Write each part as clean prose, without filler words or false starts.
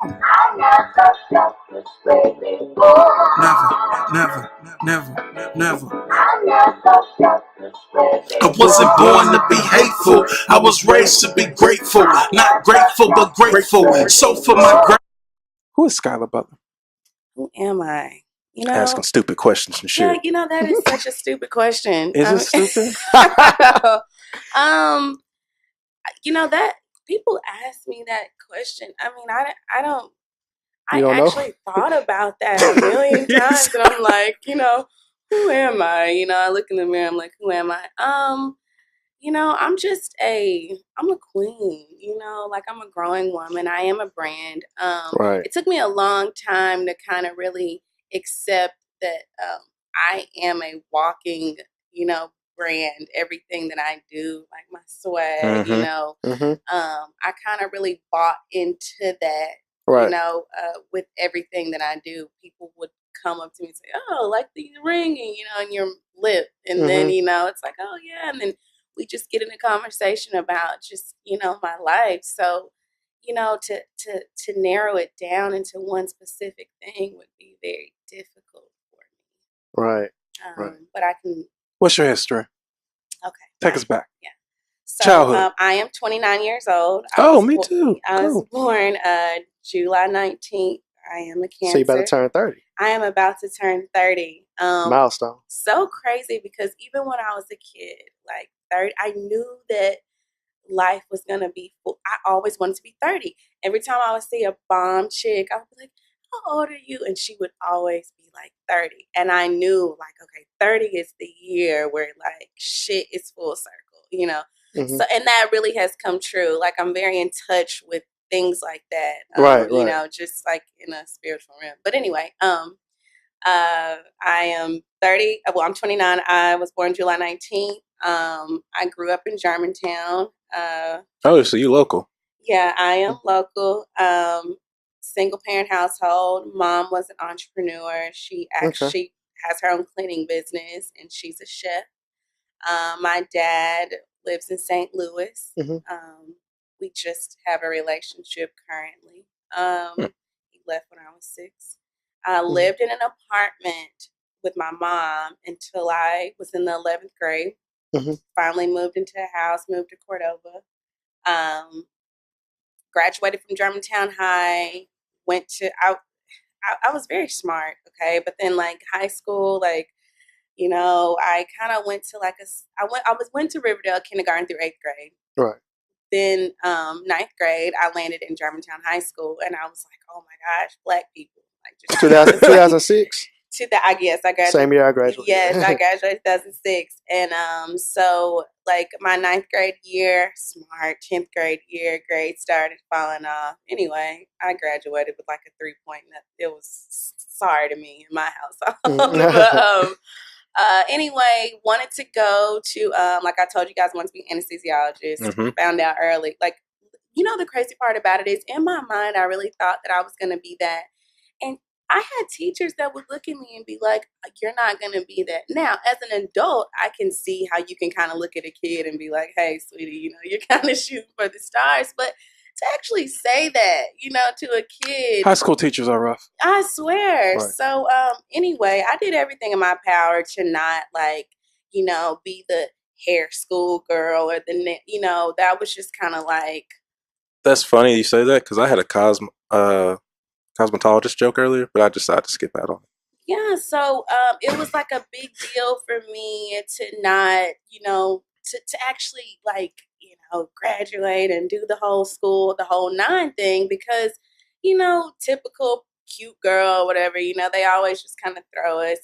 I never felt this way before. Never. I never felt this way I before. wasn't born to be hateful. I was raised to be grateful. Not grateful, but grateful. So for my who is Skylar Butler? Who am I? You know, Asking stupid questions and yeah, shit. that is such a stupid question. Is it stupid? Um, that people ask me that question. I mean, I don't. You I don't know? actually thought about that a million times, and I'm like, who am I? I look in the mirror. I'm like, who am I? I'm a queen. Like I'm a growing woman. I am a brand. Right. It took me a long time to kind of really accept that I am a walking, brand. Everything that I do, like my swag, I kind of really bought into that. Right. With everything that I do, people would come up to me and say, "Oh, like the ringing, on your lip," and then it's like, "Oh yeah," and then we just get in a conversation about just my life. So to narrow it down into one specific thing would be very difficult for me. Right. Right. But I can. What's your history? Okay. Take us back. Yeah. So Childhood. I am 29 years old. Me too. I was born July 19th. I am a Cancer. So you about to turn 30. I am about to turn 30. Milestone. So crazy because even when I was a kid, like 30, I knew that life was going to be full. I always wanted to be 30. Every time I would see a bomb chick, I would be like, how old are you? And she would always be like 30. And I knew like, okay, 30 is the year where like shit is full circle. Mm-hmm. So, and that really has come true. Like I'm very in touch with things like that. Right. Just like in a spiritual realm. But anyway, I am 30. Well, I'm 29. I was born July 19th. I grew up in Germantown. So you local? Yeah, I am local. Single parent household. Mom was an entrepreneur. She actually has her own cleaning business, and she's a chef. My dad lives in St. Louis. We just have a relationship currently. He left when I was 6. I lived in an apartment with my mom until I was in the 11th grade. Finally moved into a house, moved to Cordova. Graduated from Germantown High. I was very smart, okay? But then like high school, like, I kind of went to went to Riverdale kindergarten through 8th grade. Right. Then 9th grade, I landed in Germantown High School, and I was like, oh my gosh, Black people. Like just 2006? I guess I graduated. Same year I graduated. Yes, I graduated 2006. And so like my 9th grade year, smart, 10th grade year, grades started falling off. Anyway, I graduated with like a 3.0. It was sorry to me in my household. But anyway, wanted to go to like I told you guys, wanted to be an anesthesiologist. Found out early. Like, the crazy part about it is in my mind I really thought that I was gonna be that. And I had teachers that would look at me and be like, you're not going to be that. Now, as an adult, I can see how you can kind of look at a kid and be like, hey, sweetie, you're kind of shooting for the stars. But to actually say that, to a kid. High school teachers are rough. I swear. Right. So, anyway, I did everything in my power to not, like, be the hair school girl or that was just kind of like. That's funny you say that because I had a cosmetologist joke earlier, but I decided to skip out on it. Yeah, so it was like a big deal for me to not, to actually like, graduate and do the whole 9 thing because, typical cute girl, whatever, they always just kind of throw us,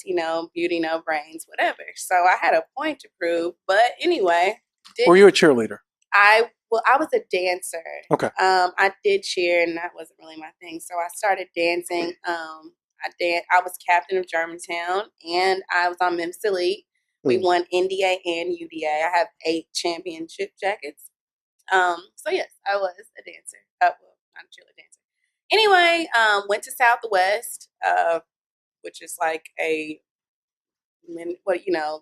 beauty, no brains, whatever. So I had a point to prove. But anyway. Were you a cheerleader? I was a dancer. Okay. I did cheer, and that wasn't really my thing. So I started dancing. I was captain of Germantown, and I was on Memphis Elite. We won NDA and UDA. I have 8 championship jackets. So yes, I was a dancer. Not a cheerleader dancer. Anyway, went to Southwest, which is like a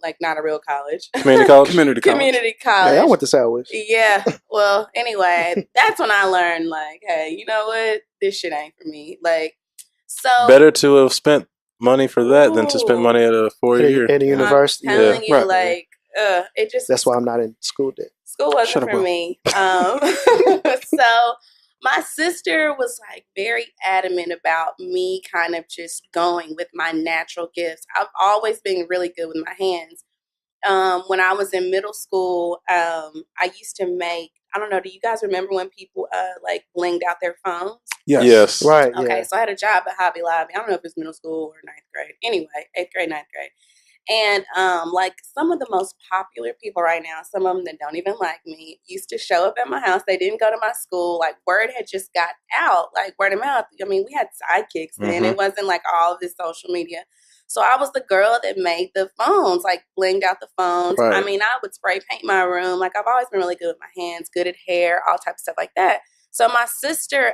like not a real college. Community college. Community college. Community college. Yeah, I went to Southwest. Yeah. Well, anyway, that's when I learned, like, hey, you know what? This shit ain't for me. Like, so Better to have spent money for that than to spend money at a 4-year. At a university. I'm telling you, Right. like, it just That's why I'm not in school debt. school wasn't Shut up, for Will. me. So my sister was like very adamant about me kind of just going with my natural gifts. I've always been really good with my hands. When I was in middle school, I used to make, I don't know, do you guys remember when people like blinged out their phones? Yes. Right. Okay, Yeah. so I had a job at Hobby Lobby. I don't know if it's middle school or ninth grade. Anyway, 8th grade, 9th grade. And like some of the most popular people right now, some of them that don't even like me, used to show up at my house. They didn't go to my school. Like word had just got out, like word of mouth. I mean, we had sidekicks then. Mhm. It wasn't like all of this social media. So I was the girl that made the phones, like blinged out the phones. Right. I mean, I would spray paint my room. Like I've always been really good with my hands, good at hair, all types of stuff like that. So my sister,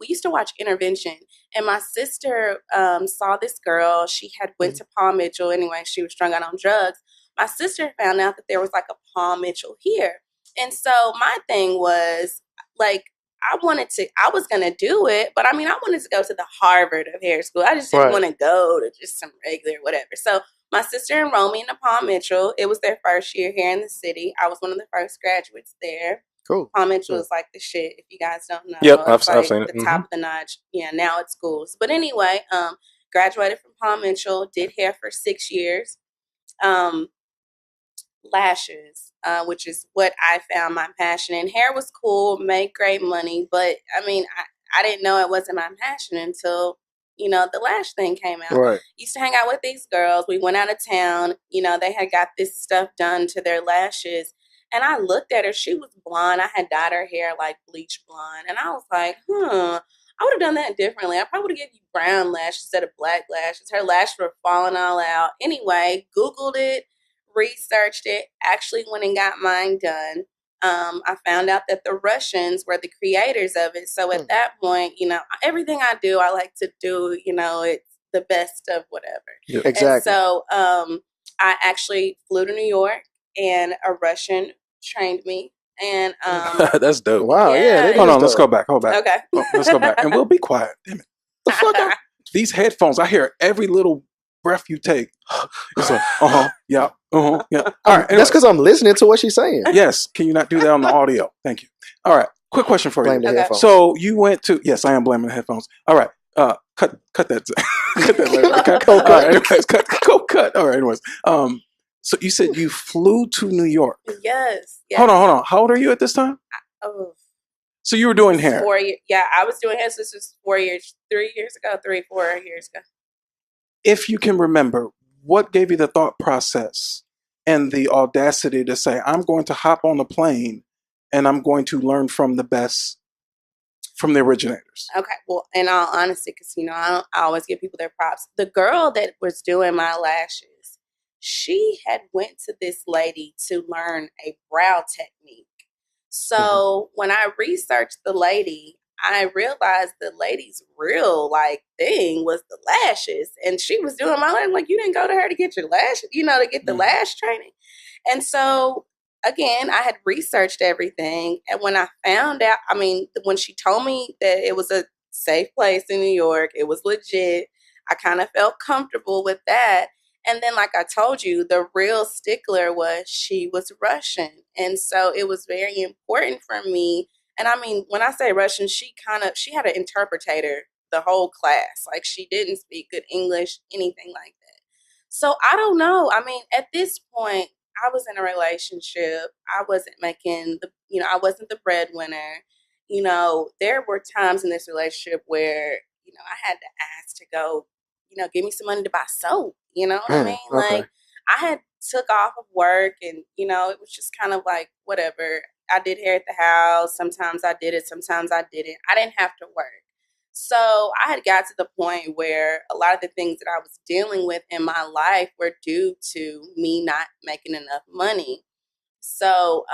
we used to watch Intervention, and my sister saw this girl. She had went to Paul Mitchell. Anyway, she was strung out on drugs. My sister found out that there was like a Paul Mitchell here. And so my thing was like, I was going to do it, but I mean, I wanted to go to the Harvard of hair school. I just didn't Right. want to go to just some regular whatever. So my sister enrolled me in the Paul Mitchell. It was their first year here in the city. I was one of the first graduates there. Cool. Paul Mitchell is like the shit. If you guys don't know, Yep, it's I've like seen it. the top of the notch. Yeah, now it's schools. But anyway, graduated from Paul Mitchell. Did hair for 6 years. Lashes, which is what I found my passion in. Hair was cool, made great money, but I mean, I didn't know it wasn't my passion until the lash thing came out. Right. Used to hang out with these girls. We went out of town. They had got this stuff done to their lashes. And I looked at her. She was blonde. I had dyed her hair like bleach blonde. And I was like, I would have done that differently. I probably would have given you brown lashes instead of black lashes. Her lashes were falling all out. Anyway, Googled it, researched it, actually went and got mine done. I found out that the Russians were the creators of it. So at that point, everything I do, I like to do, it's the best of whatever. Yep. Exactly. And so I actually flew to New York, and a Russian trained me. And That's dope. Wow. Yeah. that Yeah. Hold is on, let's dope. go back. Hold back. okay. Oh, let's go back. And we'll be quiet. Damn it. The fuck up. These headphones, I hear every little breath you take. It's like, yeah, yeah. All right. That's Anyway. because I'm listening to what she's saying. Yes. Can you not do that on the audio? Thank you. All right. Quick question for Blame you. the Okay. headphones. So you went to, yes, I am blaming the headphones. All right. Cut that. Cut that later. Okay. Cold cut. All right, anyways, cut. All right. Anyways. So you said you flew to New York. Yes. Hold on. How old are you at this time? Oh, So you were doing hair. 4 years. Yeah, I was doing hair. So this was 4 years, 3 years ago, 4 years ago. If you can remember, what gave you the thought process and the audacity to say, I'm going to hop on a plane and I'm going to learn from the best, from the originators? Okay. Well, in all honesty, because I always give people their props. The girl that was doing my lashes, she had went to this lady to learn a brow technique. So when I researched the lady, I realized the lady's real thing was the lashes, and she was doing my lash. Like, you didn't go to her to get your lashes, to get the lash training. And so again, I had researched everything, and when I found out, when she told me that it was a safe place in New York, it was legit. I kind of felt comfortable with that. And then, like I told you, the real stickler was she was Russian. And so it was very important for me. And when I say Russian, she had an interpreter the whole class. Like, she didn't speak good English, anything like that. So I don't know. At this point, I was in a relationship. I wasn't making I wasn't the breadwinner. There were times in this relationship where, I had to ask to go, give me some money to buy soap. You know what I mean? Okay. Like, I had took off of work, and, it was just kind of like, whatever. I did hair at the house. Sometimes I did it. Sometimes I didn't. I didn't have to work. So I had got to the point where a lot of the things that I was dealing with in my life were due to me not making enough money. So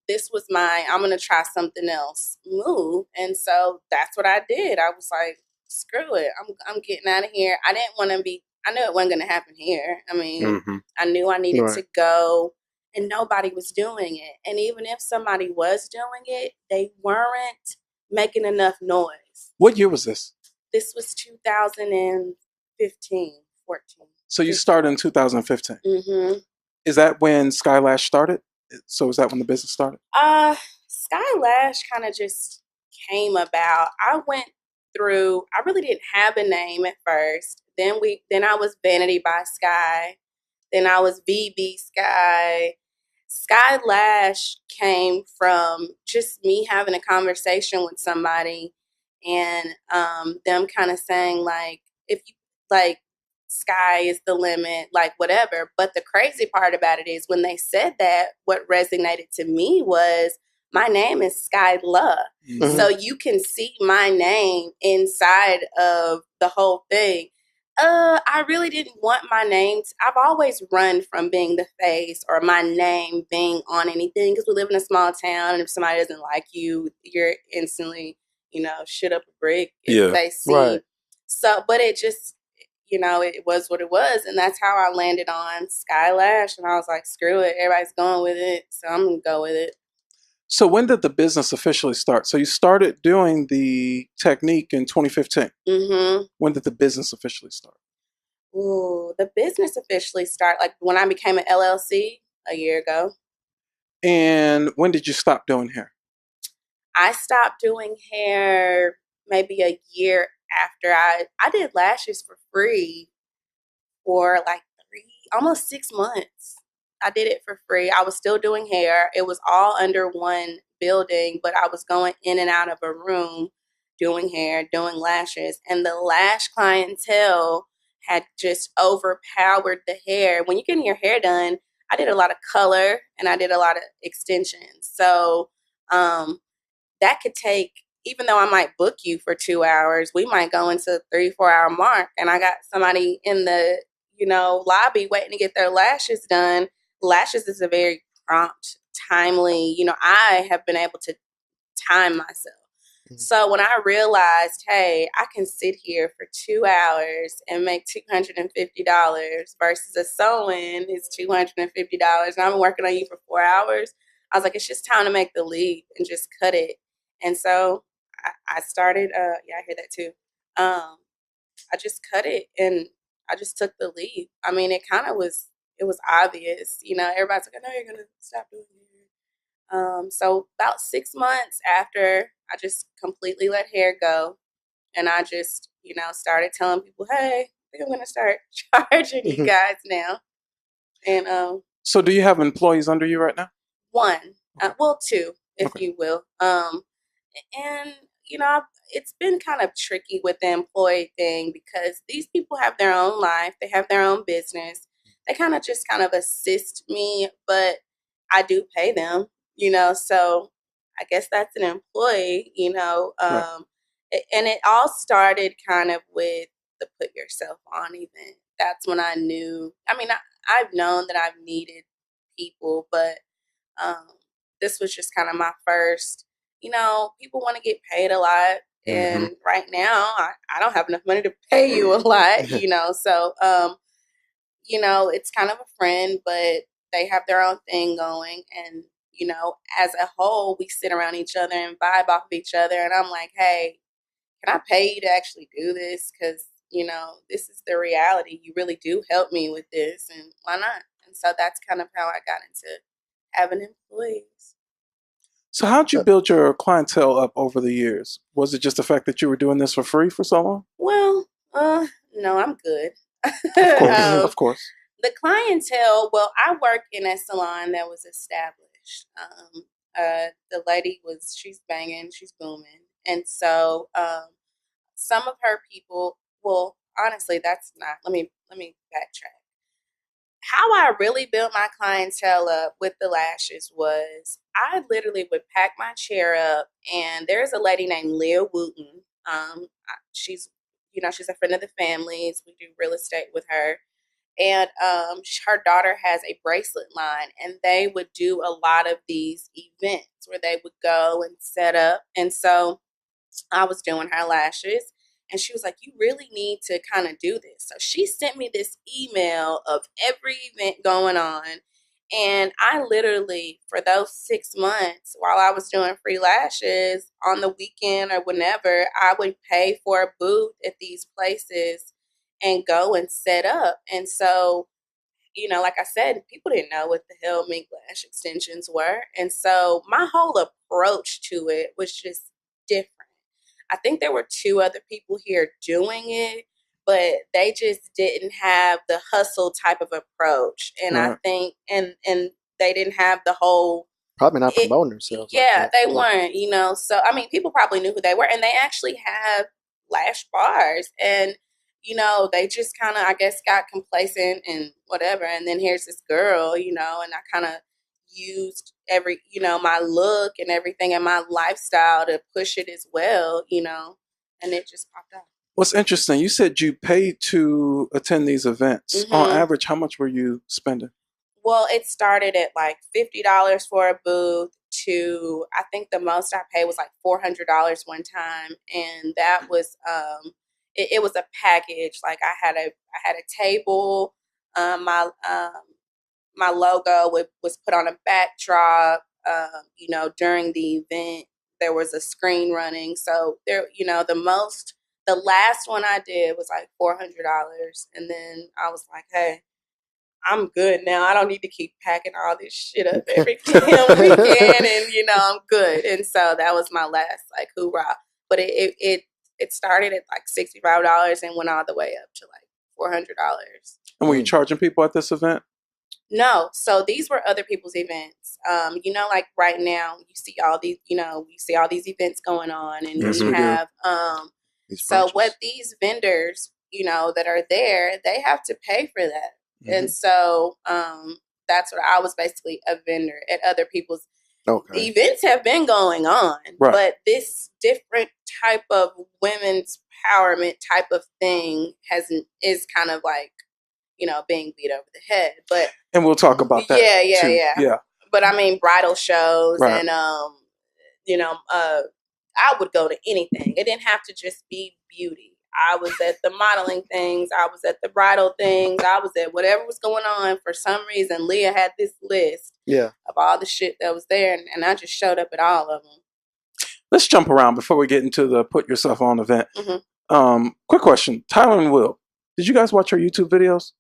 this was my, I'm going to try something else move. And so that's what I did. I was like, screw it. I'm getting out of here. I didn't want to be, I knew it wasn't going to happen here. I mean, hmm I knew I needed Right. to go, and nobody was doing it. And even if somebody was doing it, they weren't making enough noise. What year was this? This was 2015, 14. So you started in 2015. Mm-hmm. Is that when Skylash started? So is that when the business started? Skylash kind of just came about. I went through. I really didn't have a name at first. Then I was Vanity by Sky. Then I was VB Sky. Skylash came from just me having a conversation with somebody, and them kind of saying like, if you like, sky is the limit, like whatever. But the crazy part about it is when they said that, what resonated to me was my name is Skyla. Mhm. So you can see my name inside of the whole thing. I really didn't want my name. I've always run from being the face or my name being on anything because we live in a small town, and if somebody doesn't like you, you're instantly, shit up a brick if Yeah. they see. Right. So, but it just, it was what it was, and that's how I landed on Skylash, and I was like, screw it, everybody's going with it, so I'm gonna go with it. So when did the business officially start? So you started doing the technique in 2015. Mm-hmm. When did the business officially start? Ooh, the business officially started like when I became an LLC a year ago. And when did you stop doing hair? I stopped doing hair maybe a year after I did lashes for free for like almost 6 months. I did it for free. I was still doing hair. It was all under one building, but I was going in and out of a room doing hair, doing lashes, and the lash clientele had just overpowered the hair. When you're getting your hair done, I did a lot of color and I did a lot of extensions. So that could take, even though I might book you for 2 hours, we might go into 3-4 hour mark, and I got somebody in the lobby waiting to get their lashes done. Lashes is a very prompt, timely. I have been able to time myself. Mhm. So when I realized, hey, I can sit here for 2 hours and make $250 versus a sew-in is $250, and I'm working on you for 4 hours, I was like, it's just time to make the leap and just cut it. And so I started. Yeah, I hear that too. I just cut it and I just took the leap. I mean, it kind of was. It was obvious, Everybody's like, I know you're gonna stop doing it. So about 6 months after, I just completely let hair go, and I just, started telling people, hey, I think I'm gonna start charging you Mhm. guys now. And So do you have employees under you right now? one, Okay. well, two, if Okay. you will. And it's been kind of tricky with the employee thing because these people have their own life, they have their own business. They kind of assist me, but I do pay them, so I guess that's an employee, Right. and it all started kind of with the put yourself on event. That's when I knew. I mean, I've known that I've needed people, but um, this was just kind of my first. People want to get paid a lot, Mm-hmm. and right now I don't have enough money to pay you a lot. So it's kind of a friend, but they have their own thing going, and as a whole, we sit around each other and vibe off of each other, and I'm like, hey, can I pay you to actually do this? Because this is the reality. You really do help me with this, and why not? And so that's kind of how I got into having employees. So how'd you build your clientele up over the years? Was it just the fact that you were doing this for free for so long? Well, no, I'm good. Of course. Of course. The clientele, well, I work in a salon that was established. The lady she's banging, she's booming. And so some of her people, well, honestly, that's not, let me backtrack. How I really built my clientele up with the lashes was I literally would pack my chair up, and there's a lady named Leah Wooten. She's, she's a friend of the family's. We do real estate with her. And her daughter has a bracelet line, and they would do a lot of these events where they would go and set up. And so I was doing her lashes, And she was like, you really need to kind of do this. So she sent me this email of every event going on. And I literally, for those 6 months while I was doing free lashes on the weekend or whenever, I would pay for a booth at these places and go and set up. And so, like I said, people didn't know what the hell mink lash extensions were. And so my whole approach to it was just different. I think there were 2 other people here doing it, but they just didn't have the hustle type of approach. And I Right. think, and they didn't have the whole, Probably not promoting themselves. like yeah, that. they weren't, so, I mean, people probably knew who they were, and they actually have lash bars. And, they just kind of, I guess, got complacent and whatever. And then here's this girl, and I kind of used my look and everything and my lifestyle to push it as well, and it just popped up. What's interesting, you said you paid to attend these events. On average, how much were you spending? Well, it started at like $50 for a booth to, I think the most I paid was like $400 one time. And that was, it was a package. Like I had a table, my logo was put on a backdrop. During the event, there was a screen running. So there, the last one I did was like $400. And then I was like, hey, I'm good now. I don't need to keep packing all this shit up every damn weekend. And, I'm good. And so that was my last like hoorah. But it started at like $65 and went all the way up to like $400. And were you charging people at this event? No, so these were other people's events. Like right now, you see all these events going on, and Yes, you we do. have These so brunches. what these vendors, that are there, they have to pay for that, Mhm. and so that's what I was basically a vendor at other people's. Okay. Events have been going on, Right. but this different type of women's empowerment type of thing is kind of like, being beat over the head. But And we'll talk about that. yeah, too. yeah. But I mean, bridal shows Right. and I would go to anything. It didn't have to just be beauty. I was at the modeling things. I was at the bridal things. I was at whatever was going on. For some reason, Leah had this list Yeah. of all the shit that was there, and I just showed up at all of them. Let's jump around before we get into the put yourself on event. Mhm. Quick question. Tyler and Will, did you guys watch our YouTube videos?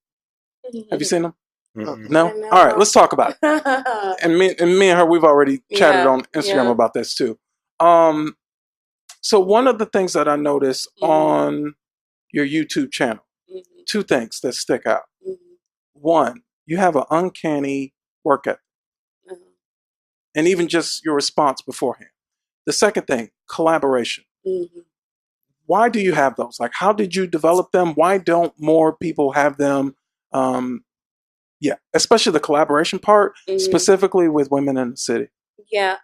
Have you seen them? Mm-mm. No? No. All right, let's talk about it. And me and her, we've already chatted Yeah, on Instagram yeah. about this too. So one of the things that I noticed on your YouTube channel, 2 things that stick out. One, you have an uncanny work ethic, and even just your response beforehand. The second thing, collaboration. Why do you have those? Like, how did you develop them? Why don't more people have them? Especially the collaboration part, specifically with women in the city. Yeah.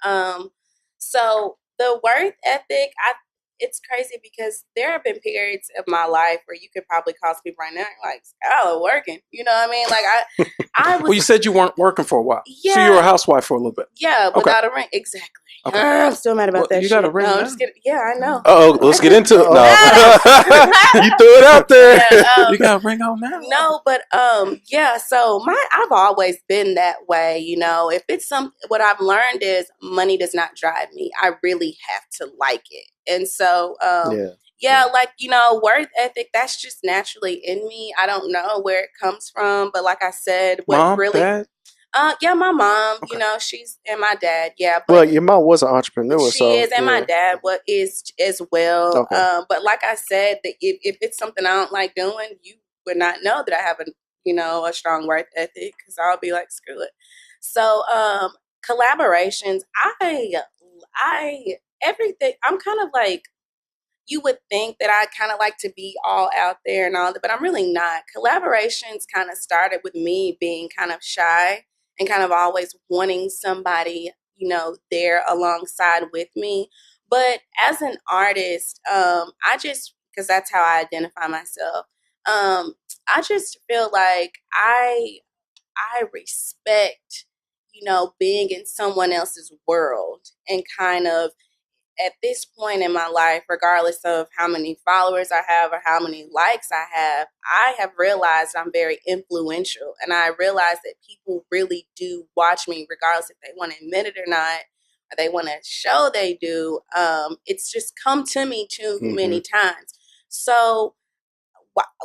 So the work ethic, it's crazy because there have been periods of my life where you could probably call some people right now like, oh, working. You know what I mean? Like I was. Well, you said you weren't working for a while. Yeah. So you were a housewife for a little bit. Yeah, without a ring. Exactly. Okay. I'm still mad about Well, that you shit. got a ring no, now. I'm just kidding. Yeah, I know. Oh, let's get into it. No, Oh. you threw it out there. Yeah, You got a ring on now? No, but yeah, so I've always been that way, If it's what I've learned is money does not drive me. I really have to like it. And so like, work ethic, that's just naturally in me. I don't know where it comes from, but like I said, what Mom, really Dad? yeah, my mom, Okay. she's and my dad, yeah. But Well, your mom was an entrepreneur, she so is, and my dad is as well. Okay. But like I said, that if it's something I don't like doing, you would not know that I have a strong work ethic because I'll be like, screw it. So collaborations, I everything. I'm kind of like, you would think that I kind of like to be all out there and all that, but I'm really not. Collaborations kind of started with me being kind of shy and kind of always wanting somebody, there alongside with me. But as an artist, because that's how I identify myself, I just feel like I respect, being in someone else's world and kind of at this point in my life, regardless of how many followers I have or how many likes I have realized I'm very influential. And I realize that people really do watch me, regardless if they want to admit it or not, or they want to show they do. It's just come to me too many times. So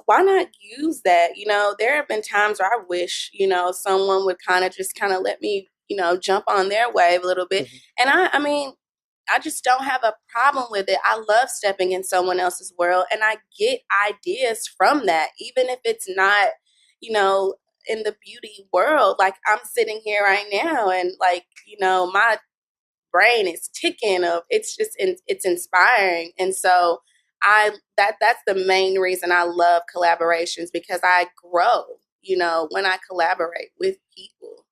why not use that? There have been times where I wish, someone would kind of let me, jump on their wave a little bit. And I mean, I just don't have a problem with it. I love stepping in someone else's world, and I get ideas from that, even if it's not, in the beauty world. Like, I'm sitting here right now, and my brain is ticking it's inspiring. And so that's the main reason I love collaborations, because I grow, when I collaborate with people.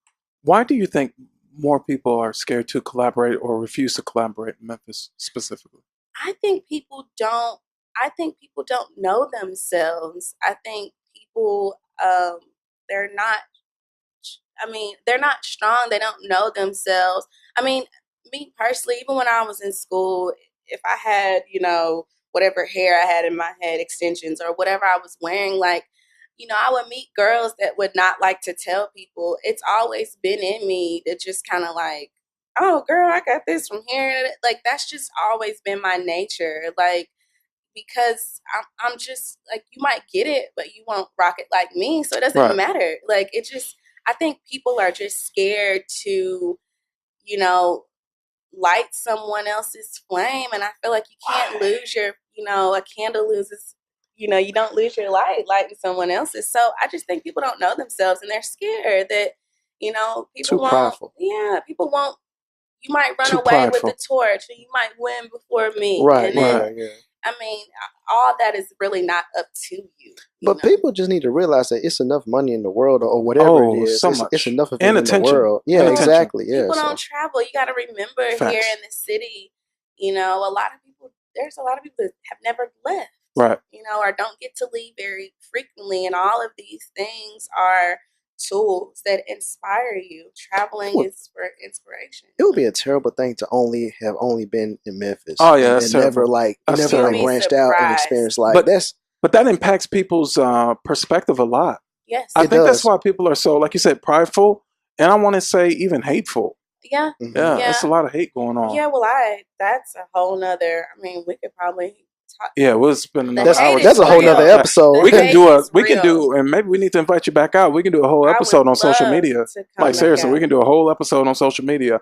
Why do you think more people are scared to collaborate or refuse to collaborate in Memphis specifically? I think people don't know themselves. I think people they're not strong. They don't know themselves. I mean, me personally, even when I was in school, if I had, whatever hair I had in my head, extensions, or whatever I was wearing, I would meet girls that would not like to tell people. It's always been in me to just kind of like, oh, girl, I got this from here. Like, that's just always been my nature. Like, because I'm just like, you might get it, but you won't rock it like me. So it doesn't matter. Like, I think people are just scared to, light someone else's flame. And I feel like you can't lose your, a candle loses, you don't lose your lighting someone else's. So I just think people don't know themselves, and they're scared that, people Too won't. prideful. Yeah, people won't. You might run Too away prideful. with the torch, and you might win before me. Right, And then, right, yeah. I mean, all that is really not up to you. But people just need to realize that it's enough money in the world, or whatever it is. So it's, much. it's enough of it And in attention. the world. Yeah, And attention. exactly. Yeah. People don't travel. You got to remember, Facts. here in the city, there's a lot of people that have never left. Right. Or don't get to leave very frequently. And all of these things are tools that inspire you. Traveling is for inspiration. It would be a terrible thing to only been in Memphis. Oh, yeah, that's and never terrible. That's terrible. branched out and experienced But that impacts people's perspective a lot. Yes, I It think that's does. why people are so, like you said, prideful, and I want to say even hateful. yeah. Yeah, Yeah. there's a lot of hate going on. Yeah, well, that's a whole nother. I mean, we could probably talk. Yeah, we'll spend another The hate hour. is That's a whole real. nother episode. We can hate do is real. and maybe we need to invite you back out. We can do a whole I would episode on social love media. to come Like, back seriously, we out. can do a whole episode on social media.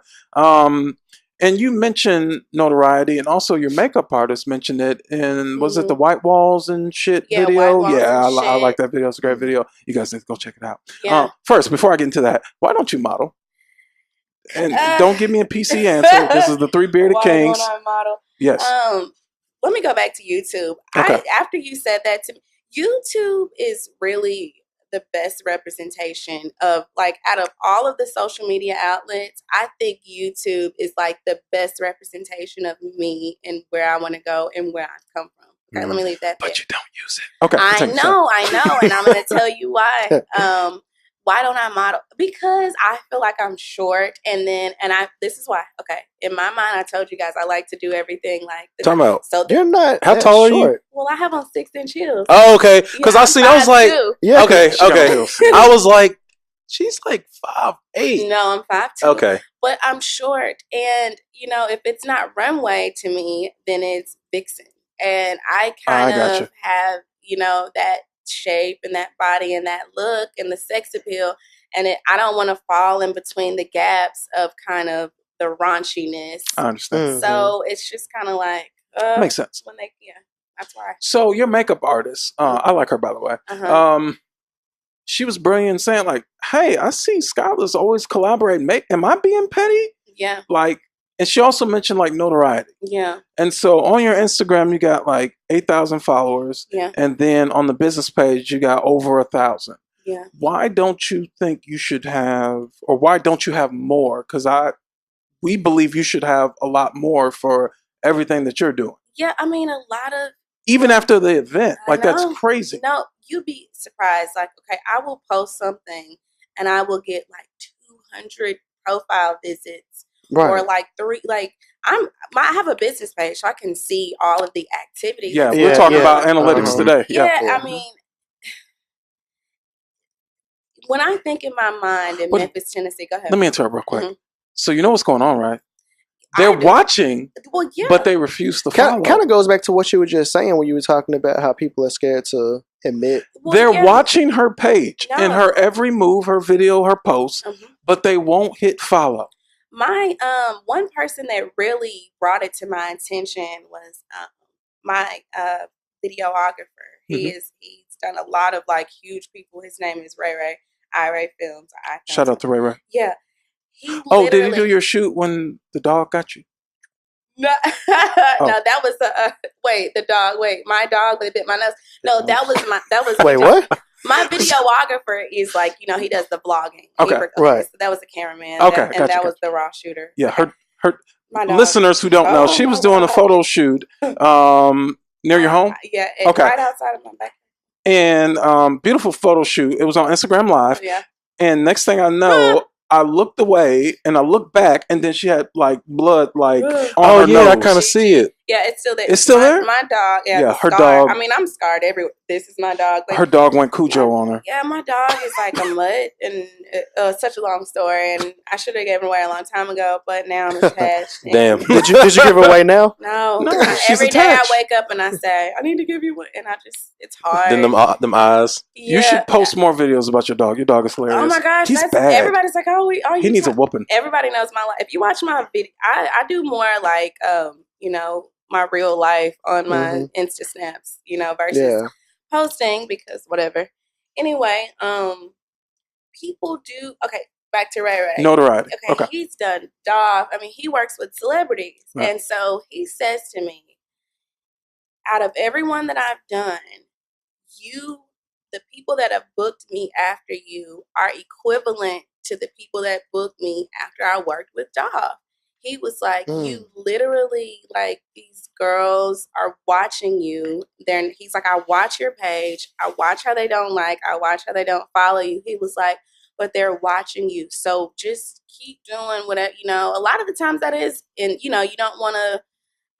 And you mentioned notoriety, and also your makeup artist mentioned it. And was it the White Walls and shit Yeah, video? White Walls Yeah, and I like Shit. that video. It's a great video. You guys need to go check it out. Yeah. First, before I get into that, why don't you model? And don't give me a PC answer. This is the Three Bearded Why Kings. don't I model? Yes. Let me go back to YouTube. Okay. After you said that to me, YouTube is really the best representation of, like, out of all of the social media outlets, I think YouTube is like the best representation of me and where I want to go and where I come from. Okay, let me leave that there. But you don't use it. Okay. I continue. know, and I'm going to tell you why. Why don't I model? Because I feel like I'm short, this is why. Okay, in my mind, I told you guys I like to do everything like this. Talking about. So You're not. How that tall are you? short. well, I have on 6-inch heels. Oh, okay. Because Yeah, I was like, 5'2". Yeah. okay, She got okay. heels. I was like, she's like 5'8". No, I'm 5'2". Okay. But I'm short, and if it's not runway to me, then it's vixen, and I kind gotcha. of have that shape and that body and that look and the sex appeal, and I don't want to fall in between the gaps of kind of the raunchiness. I understand. So it's just kind of like Makes sense. when that's why. So your makeup artist, I like her, by the way. Uh-huh. She was brilliant saying, like, hey, I see Skylar's always collaborating. Am I being petty? Yeah, Like, and she also mentioned like notoriety. yeah, And so on your Instagram, you got like 8,000 followers. yeah, And then on the business page, you got over 1,000. yeah. Why don't you think you should have, or why don't you have more? Because we believe you should have a lot more for everything that you're doing. Yeah, I mean, a lot of Even after the event. I Like, that's know. crazy. No, you'd be surprised. Like, okay, I will post something and I will get like 200 profile visits, Right. or like 3. Like, I have a business page, so I can see all of the activities. Yeah, that's we're Yeah, talking going about on. analytics today. Yeah, Yeah. I mean, when I think in my mind in But- Memphis, Tennessee, go ahead. Let me interrupt real quick. Mhm. So you know what's going on, right? They're I do. watching, Well, yeah, but they refuse to follow. Kind of goes back to what you were just saying when you were talking about how people are scared to admit. Well, They're yeah. watching her page and No. her every move, her video, her post, Mhm. but they won't hit follow. My one person that really brought it to my attention was my videographer. He's done a lot of like huge people. His name is Ray Ray. iRay Films. Shout out to Ray Ray. Yeah. He Oh, did he do literally- your shoot when the dog got you? No, no, that was the the dog. Wait, my dog that bit my nose. No, that was Wait, what? My videographer is like, he does the vlogging. Okay, right. So that was the cameraman. Okay, and gotcha, that was the raw shooter. Yeah, her My dog. listeners who don't know, Oh, she was my doing a God. photo shoot near your home. Yeah, Okay. right outside of my back. And beautiful photo shoot. It was on Instagram Live. Yeah. And next thing I know, I looked away and I looked back, and then she had like blood like Ugh. on Oh her yeah, I nose. kind of see it. Yeah, it's still there. It's still there? My dog. Yeah, Yeah, it's her scarred. dog- I mean, I'm scarred everywhere. This is my dog. Like, Her dog went Cujo on her. yeah, my dog is like a mutt, and such a long story. And I should have given away a long time ago, but now I'm attached. and- Damn. Did you give away now? No, No, she's every day I attached. wake up and I say I need to give you one, and it's hard. Then them eyes. You should post more videos about your dog. Your dog is hilarious. Oh my gosh, he's that's, bad. everybody's like, oh, you He needs a talk- whooping. Everybody knows my life. If you watch my video, I do more like my real life on my Insta snaps, versus Yeah. posting because whatever. Anyway, people do back to Ray Ray. Notoriety. Okay, he's done dog. I mean, he works with celebrities. Right. And so he says to me, out of everyone that I've done, the people that have booked me after you are equivalent to the people that booked me after I worked with Dog. He was like, you literally, like, these girls are watching you. He's like, I watch your page. I watch how they don't like. I watch how they don't follow you. He was like, but they're watching you. So just keep doing whatever, a lot of the times that is, and, you don't want to,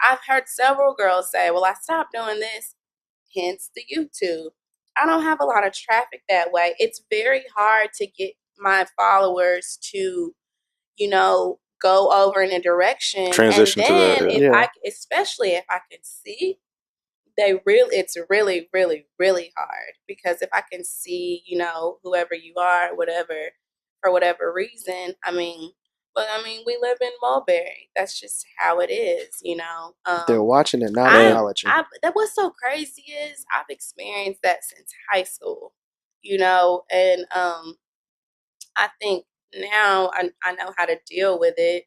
I've heard several girls say, well, I stopped doing this, hence the YouTube. I don't have a lot of traffic that way. It's very hard to get my followers to, go over in a direction. Transition and to that, then yeah. especially if I can see, it's really, really, really hard. Because if I can see, whoever you are, whatever, for whatever reason, we live in Mulberry. That's just how it is, They're watching and not I- acknowledging. that what's so crazy is I've experienced that since high school, and I think now I know how to deal with it.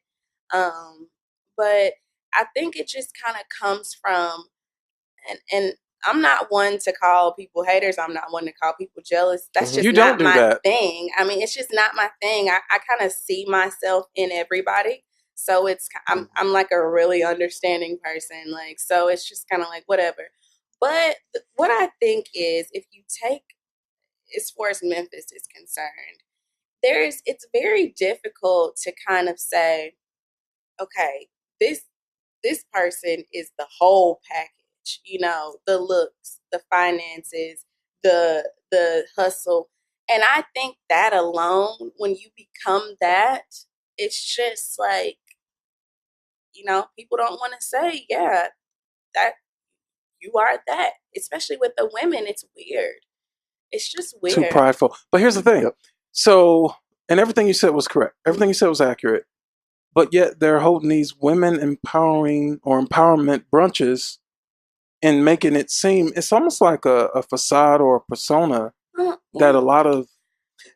But I think it just kind of comes from, and I'm not one to call people haters. I'm not one to call people jealous. That's just You not don't do my that. thing. I mean, it's just not my thing. I kind of see myself in everybody. So I'm like a really understanding person. Like, so it's just kind of like whatever. But what I think is, if you take, as far as Memphis is concerned, it's very difficult to kind of say, okay, this person is the whole package, the looks, the finances, the hustle. And I think that alone, when you become that, it's just like, people don't want to say, yeah, that you are that. Especially with the women, it's weird. It's just weird. Too prideful. But here's the thing. Yep. So, and everything you said was correct. Everything you said was accurate. But yet they're holding these women empowering or empowerment brunches and making it seem, it's almost like a facade or a persona that a lot of,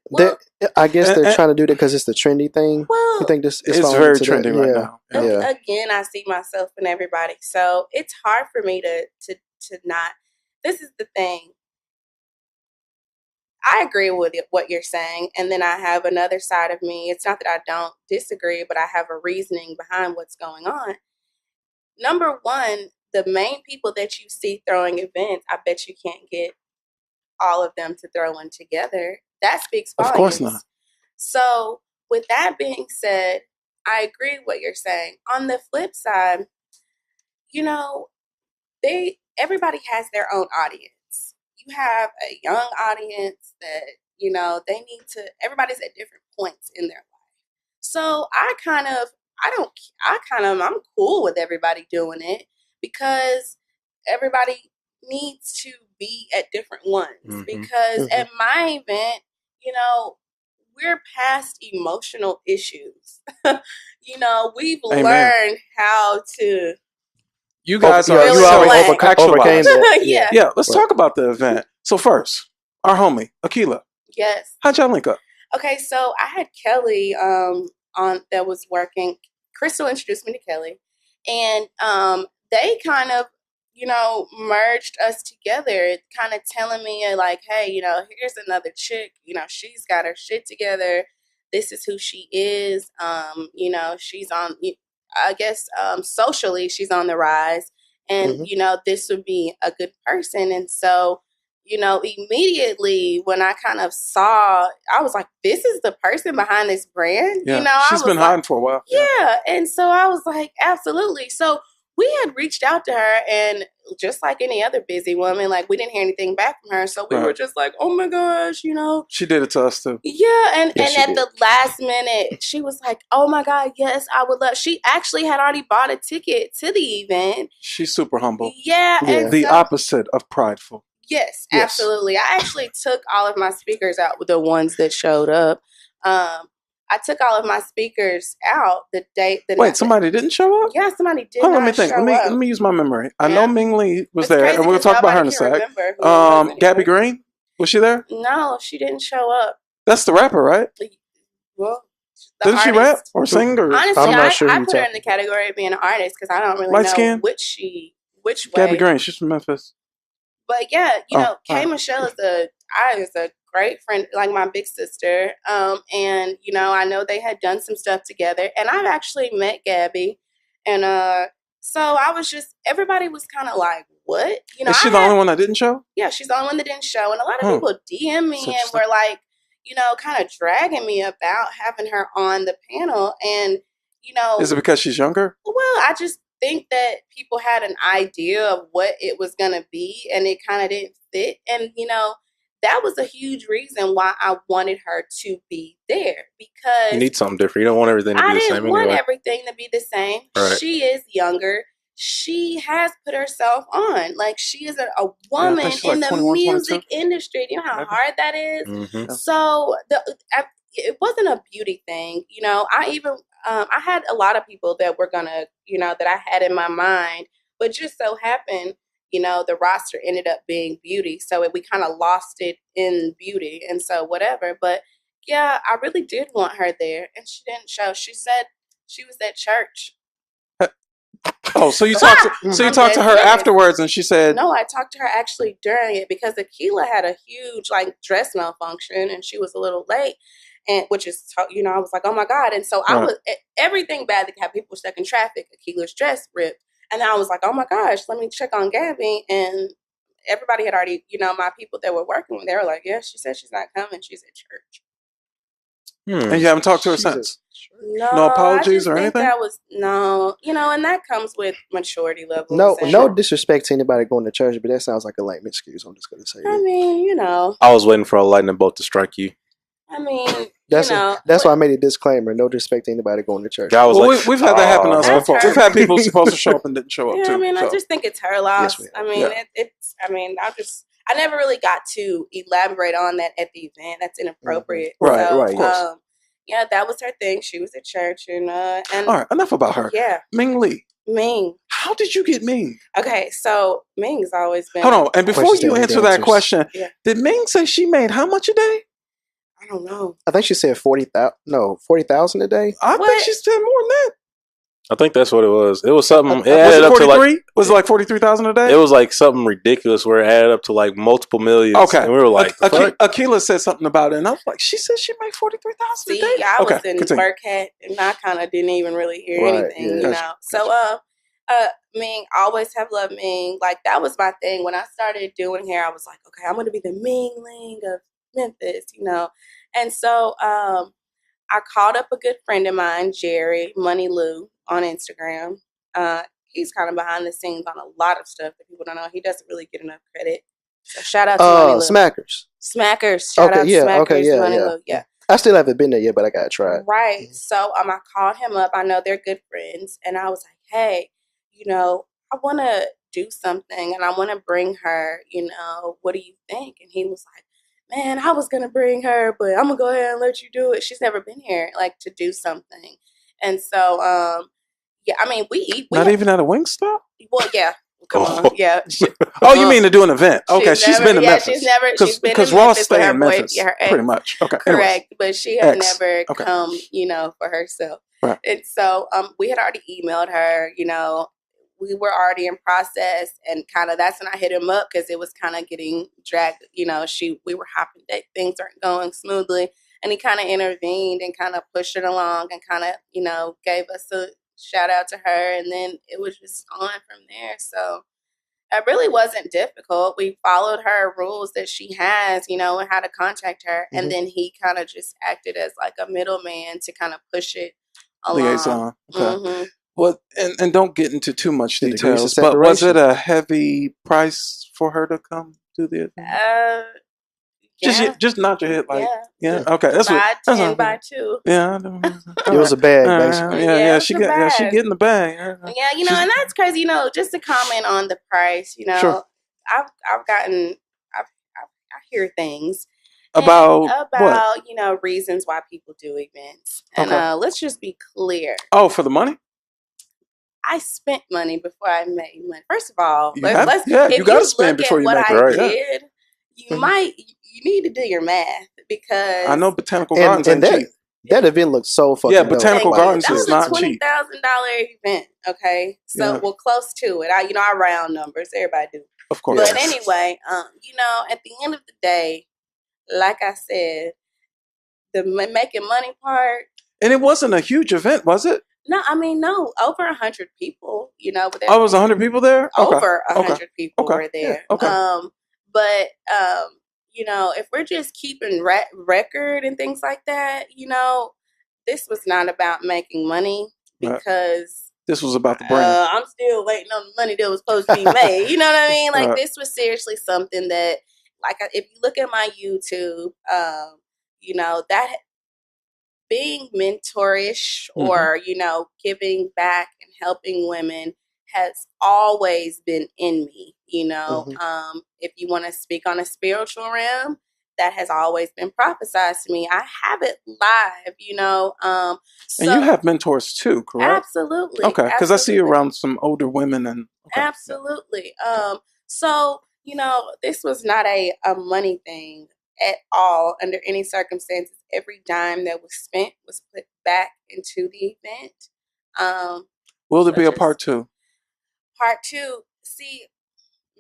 Well, I guess they're and- trying to do that because it's the trendy thing. well, You think this is it's very trendy right now. Yeah. again, I see myself in everybody. So it's hard for me to not. This is the thing. I agree with what you're saying. And then I have another side of me. It's not that I don't disagree, but I have a reasoning behind what's going on. Number one, the main people that you see throwing events, I bet you can't get all of them to throw one together. That speaks volumes. Of course not. So with that being said, I agree with what you're saying. On the flip side, you know, everybody has their own audience. You have a young audience that, they need to, everybody's at different points in their life. So I'm cool with everybody doing it because everybody needs to be at different ones. Mhm. Because Mhm. at my event, we're past emotional issues. We've Amen. learned how to You guys you, are Fill you in the already blank. overcame that. Yeah. Yeah, let's Right. talk about the event. So first, our homie, Akila. Yes. How'd y'all link up? Okay, so I had Kelly on that was working. Crystal introduced me to Kelly, and they kind of, merged us together, kind of telling me like, hey, here's another chick. She's got her shit together. This is who she is. She's on. I guess socially, she's on the rise, and Mhm. this would be a good person, and so immediately when I kind of saw, I was like, this is the person behind this brand. Yeah, I she's was been like, hiding for a while. yeah. And so I was like, absolutely. So we had reached out to her, and just like any other busy woman, like we didn't hear anything back from her. So we were Right. just like, oh my gosh, She did it to us too. Yeah, and Yes, she at did. the last minute, she was like, "Oh my God, yes, I would love." She actually had already bought a ticket to the event. She's super humble. Yeah, Yeah. and The so, opposite of prideful. yes, Yes. absolutely. I actually took all of my speakers out with the ones that showed up. I took all of my speakers out the date. Wait, somebody didn't show up? Yeah, somebody did Hold on, not let me think. show Let up. me use my memory. I Yeah. know Ming Lee was It's there, crazy and we'll 'cause talk about her in nobody a can sec. remember who it was anyway. Gabby Green, was she there? No, she didn't show up. That's the rapper, right? Well, the Didn't she rap artist. or sing or Honestly, I'm not sure who I you're put her in talking the category of being an artist because I don't really Light know skin? which Gabby way. Green? She's from Memphis. But yeah, Oh, Kay alright. Michelle is a great friend, like my big sister. And I know they had done some stuff together, and I've actually met Gabby, and so I was just everybody was kind of like, what? Is she the only one that didn't show? Yeah, she's the only one that didn't show, and a lot of Hmm. people DM me That's and interesting. were like, kind of dragging me about having her on the panel, and Is it because she's younger? well, I just think that people had an idea of what it was going to be, and it kind of didn't fit. And, that was a huge reason why I wanted her to be there You because need something different. You don't want everything to I be the didn't same want anyway. everything to be the same. Right. She is younger. She has put herself on. Like, she is a I woman think she's in like the 21, music 22. industry. Do you know how Maybe. hard that is? Mm-hmm. So it wasn't a beauty thing. I had a lot of people that were gonna, that I had in my mind, but just so happened, the roster ended up being beauty. So we kind of lost it in beauty. And so whatever. But yeah, I really did want her there, and she didn't show. She said she was at church. Oh, so you talked I'm to dead her serious. afterwards, and she said, No, I talked to her actually during it because Akila had a huge dress malfunction, and she was a little late, and which is I was like, oh my God, and so I Right. was everything bad that had people stuck in traffic. Akila's dress ripped, and I was like, oh my gosh, let me check on Gabby, and everybody had already, my people that were working with, they were like, yeah, she said she's not coming, she's at church. and you haven't talked to her She's a- since? No, No apologies I just or think anything? that was no, and that comes with maturity levels. No, and, no disrespect to anybody going to church, but that sounds like a lame excuse. I'm just gonna say I that. mean, I was waiting for a lightning bolt to strike you. I mean, That's but- why I made a disclaimer. No disrespect to anybody going to church. Guy was Well, like, we've had that happen to us That's before. her. We've had people supposed to show up and didn't show up Yeah, too. I mean, I so. just think it's her loss. Yes, we I mean, it's. I mean, I never really got to elaborate on that at the event. That's inappropriate. Right, so, right, of course. Yeah, that was her thing. She was at church, and All right, enough about her. Yeah, Ming Lee, Ming. how did you get Ming? Okay, so Ming's always been. Hold on, and before Questions you that answer need that answers. question, Yeah. did Ming say she made how much a day? I don't know. I think she said 40,000 a day. I think What? she said more than that. I think that's what it was. It was something. It Was added it up to 43? like. Was it like 43,000 a day? It was like something ridiculous where it added up to like multiple millions. Okay. And we were like, fuck? Akila said something about it, and I was like, she said she made 43,000 a See, day? I was Okay, in continue. Burkhead, and I kind of didn't even really hear Right, anything, yeah. you know. So, Ming, always have loved Ming. Like, that was my thing. When I started doing hair, I was like, okay, I'm going to be the Ming Ling of Memphis, you know. And so, I called up a good friend of mine, Jerry Money Lou, on Instagram. He's kind of behind the scenes on a lot of stuff that people don't know. He doesn't really get enough credit. So shout out to Money Lou. Smackers. Smackers. Shout out to Smackers. Money Lou. Yeah. I still haven't been there yet, but I gotta try it. Right. So I called him up. I know they're good friends, and I was like, hey, I want to do something, and I want to bring her. What do you think? And he was like, man, I was gonna bring her, but I'm gonna go ahead and let you do it. She's never been here, like, to do something. And so, yeah, I mean, we eat. Not even at a Wingstop? Well, yeah. Come on, yeah. Oh, you mean to do an event? Okay, she's been to Memphis. She's never because Ross stay in Memphis, pretty much. Okay, correct. But she had never come, for herself. Right. And so, we had already emailed her. We were already in process, and kind of that's when I hit him up because it was kind of getting dragged. We were hopping, things aren't going smoothly, and he kind of intervened and kind of pushed it along and kind of, gave us a shout out to her, and then it was just on from there. So it really wasn't difficult. We followed her rules that she has, and how to contact her, and then he kind of just acted as like a middleman to kind of push it along. Liaison. Okay. Mm-hmm. Well, and don't get into too much details, but was it a heavy price for her to come to the event? Yeah. Just nod your head like, yeah. Okay, that's by what. 10 by 2. Yeah, it was a bag, basically. She getting the bag. Yeah, and that's crazy. Just to comment on the price. Sure. I hear things about what? Reasons why people do events, and let's just be clear. Oh, for the money. I spent money before I made money. First of all, you got to spend before you make it. Right. You need to do your math because I know Botanical Gardens ain't cheap. That event looks so fucking dope. Botanical Gardens is not cheap. That was a $20,000 event. Okay, so well, close to it. I round numbers. Everybody do, of course. But anyway, at the end of the day, like I said, the making money part. And it wasn't a huge event, was it? No, no, over 100 people. It was 100 people there. Over 100 people were there. Yeah. Okay. But if we're just keeping record and things like that, this was not about making money because this was about the brand. I'm still waiting on the money that was supposed to be made. You know what I mean? Like this was seriously something that, like, if you look at my YouTube, that being mentorish or giving back and helping women has always been in me. If you want to speak on a spiritual realm, that has always been prophesied to me. I have it live, and you have mentors too, correct? Absolutely. Okay, because I see you around some older women and absolutely. So this was not a money thing at all under any circumstances. Every dime that was spent was put back into the event. Will there be a part 2? Part 2. See,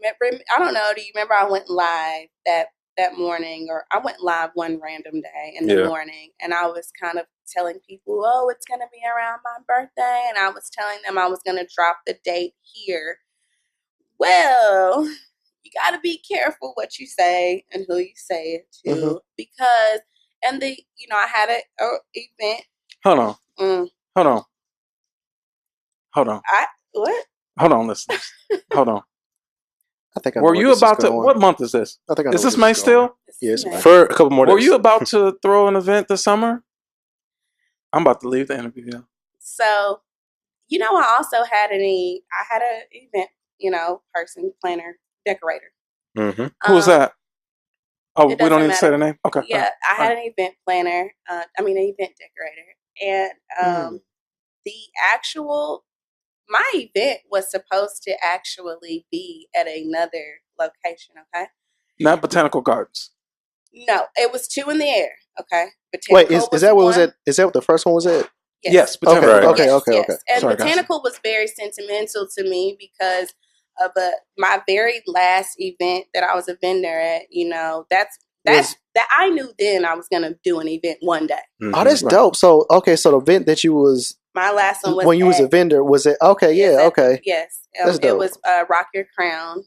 I don't know. Do you remember I went live that morning, or I went live one random day in the morning, and I was kind of telling people, oh, it's going to be around my birthday, and I was telling them I was going to drop the date here. Well, you got to be careful what you say and who you say it to, because, and I had an event. Hold on. What? Hold on, listeners. Hold on. I think were you about to? What month is this? I think is this May still? Yes, for a couple more days. Were you about to throw an event this summer? I'm about to leave the interview. So, I also had an event, person, planner, decorator. Mm-hmm. Who was that? Oh, we don't need to say matter. the name? Okay. Yeah, I had an event planner, an event decorator. And my event was supposed to actually be at another location, okay? Not Botanical Gardens. No, it was 2 in the air, okay? Wait, is that what was it? Is that what the first one was at? Yes. Botanical. Okay. And sorry, Botanical was very sentimental to me because of my very last event that I was a vendor at. That I knew then I was gonna do an event one day. Mm-hmm. Oh, that's dope. So the event that you was my last one was when you was a vendor, was it okay? Yeah, okay. Yes, that's dope. It was Rock Your Crown,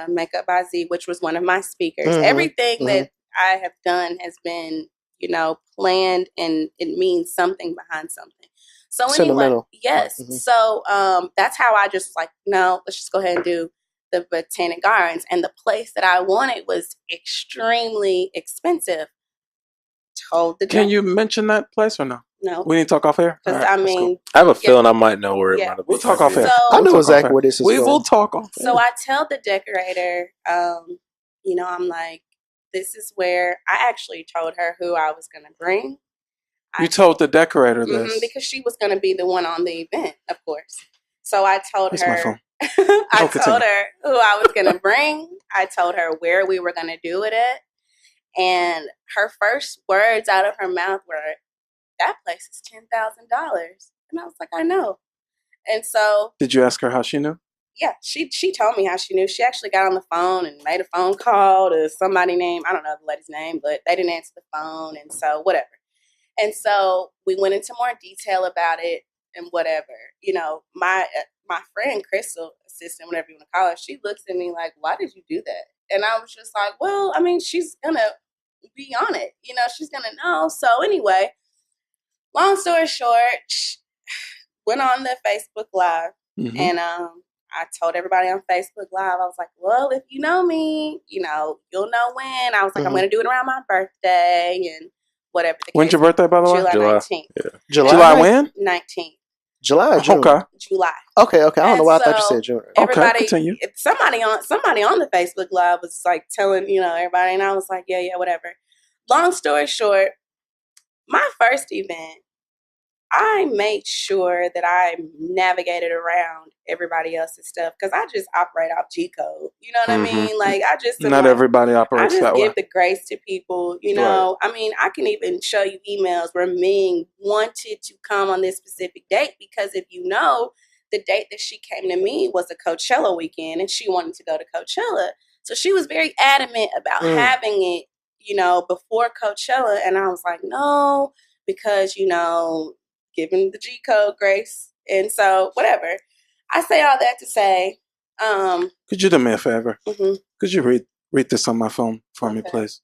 Makeup by Z, which was one of my speakers. Everything that I have done has been planned, and it means something behind something. So anyway, Sentimental. yes. Mhm. So that's how I just like, no, let's just go ahead and do the Botanic Gardens. And the place that I wanted was extremely expensive. Told the Can you mention that place or no? no, We need to talk off air. because All right, I let's go. mean, I have a feeling I might know where it Yeah. might have We'll been. talk off air. So- I know We'll talk exactly off where air. this is We going. will talk off So air. I tell the decorator, I'm like, this is where I actually told her who I was going to bring. You told the decorator this. Because she was going to be the one on the event, of course. So I told Where's my phone? her, Oh, continue. her who I was going to bring. I told her where we were going to do it at. And her first words out of her mouth were, that place is $10,000. And I was like, I know. And so, Did you ask her how she knew? yeah, she told me how she knew. She actually got on the phone and made a phone call to somebody named, I don't know the lady's name, but they didn't answer the phone. And so, whatever. And so we went into more detail about it and whatever. My friend Crystal, assistant, whatever you want to call her, she looks at me like, why did you do that? And I was just like, well, I mean, she's going to be on it. She's going to know. So anyway, long story short, went on the Facebook Live. Mhm. And I told everybody on Facebook Live, I was like, well, if you know me, you'll know when. I was like, I'm going to do it around my birthday and whatever. When's your birthday, by the way? July July. 19th. July when? 19th. July or June? Okay. July. Okay. I don't know And why I thought you so said June. Everybody, continue. somebody on the Facebook Live was like telling, everybody, and I was like, yeah, whatever. Long story short, my first event, I made sure that I navigated around everybody else's stuff because I just operate off G code. You know what I mean? Like I just am Not like, everybody I operates just that give way. the grace to people, I mean, I can even show you emails where Ming wanted to come on this specific date because if you know, the date that she came to me was a Coachella weekend and she wanted to go to Coachella. So she was very adamant about having it, before Coachella. And I was like, no, because, giving the G code grace. And so whatever. I say all that to say, Could you do me a favor? mhm. Could you read this on my phone for me, Okay. please?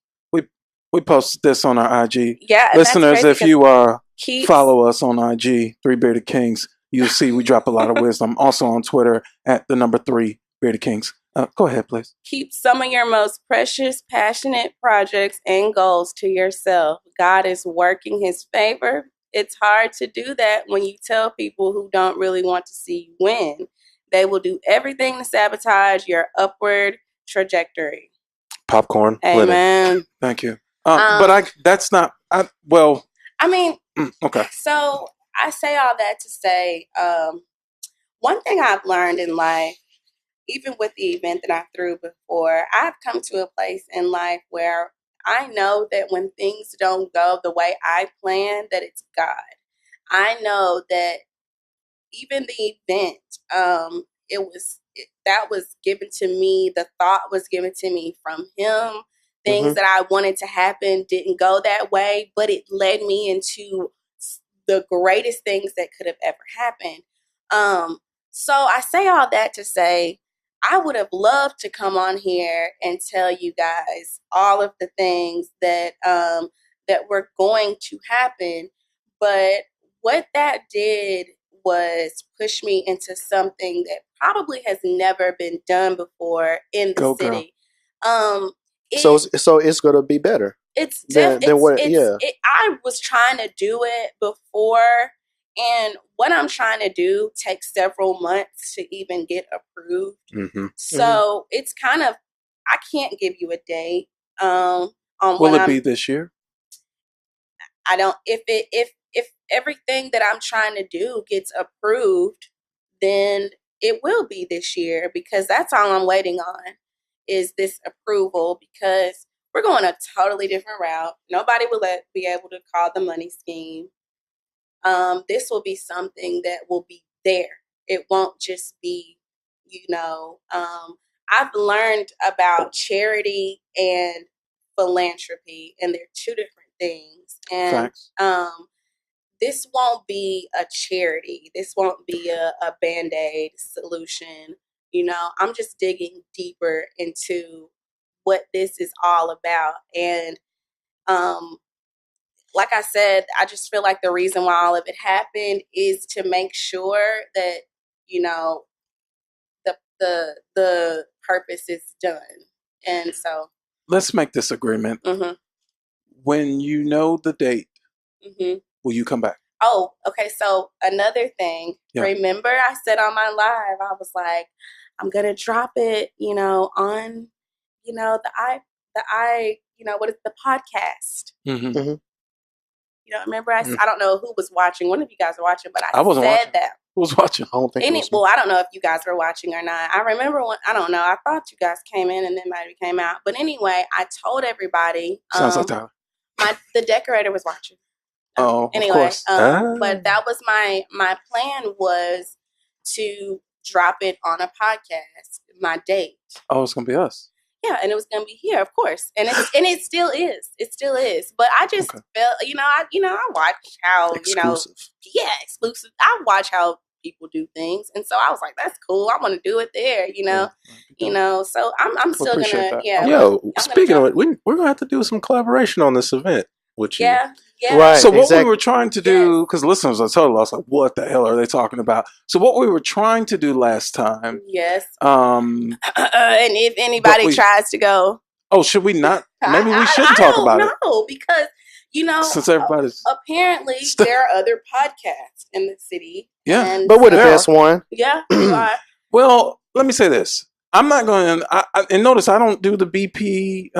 We posted this on our IG. Yeah, and that's Listeners, crazy if you keeps- follow us on IG, Three Bearded Kings, you'll see we drop a lot of wisdom. Also on Twitter at the number 3 Bearded Kings. Go ahead, please. Keep some of your most precious, passionate projects and goals to yourself. God is working his favor. It's hard to do that when you tell people who don't really want to see you win. They will do everything to sabotage your upward trajectory. Popcorn. Lenny. Amen. Thank you. But that's not, well. I mean, okay. So I say all that to say, one thing I've learned in life, even with the event that I threw before, I've come to a place in life where I know that when things don't go the way I plan, that it's God. I know that even the event, that was given to me. The thought was given to me from Him. Things that I wanted to happen didn't go that way, but it led me into the greatest things that could have ever happened. So I say all that to say, I would have loved to come on here and tell you guys all of the things that that were going to happen, but what that did was push me into something that probably has never been done before in the city. So it's gonna be better. I was trying to do it before, and what I'm trying to do takes several months to even get approved. Mm-hmm. So it's kind of, I can't give you a date. Will it be this year? I don't. If everything that I'm trying to do gets approved, then it will be this year because that's all I'm waiting on is this approval because we're going a totally different route. Nobody will be able to call the money scheme. This will be something that will be there. It won't just be, I've learned about charity and philanthropy, and they're two different things. And this won't be a charity. This won't be a Band-Aid solution. I'm just digging deeper into what this is all about. And like I said, I just feel like the reason why all of it happened is to make sure that, you know, the purpose is done. And so, Let's make this agreement. mhm, When you know the date, mhm. will you come back? Oh, okay. So another thing, Yeah. remember I said on my live, I was like, I'm gonna drop it, on, what is the podcast? Mm-hmm. Remember Mm. I don't know who was watching. One of you guys were watching, but I wasn't said watching. that. Who was watching? I don't think it was me. Well, I don't know if you guys were watching or not. I remember when, I don't know. I thought you guys came in and then maybe came out. But anyway, I told everybody. Sounds like Tyler. The decorator was watching. Oh, Anyway, of course. but that was my plan was to drop it on a podcast. My date. Oh, it's gonna be us. Yeah, and it was gonna be here, of course, and it still is. It still is. But I just felt, I watch how Exclusive. exclusive. I watch how people do things, and so I was like, that's cool. I want to do it there, So I'm still appreciate gonna, that. Yo, speaking of it, we're gonna have to do some collaboration on this event with you. yeah. Right. So what exactly. we were trying to do, because listeners are totally lost, like, what the hell are they talking about? So what we were trying to do last time, Yes. um, And if anybody tries to go, should we not? Maybe we shouldn't talk about it. No, because Since everybody's apparently there are other podcasts in the city. Yeah. and But we're the There best one. yeah, you are. Well, let me say this. I'm not going to, and notice I don't do the BPIM,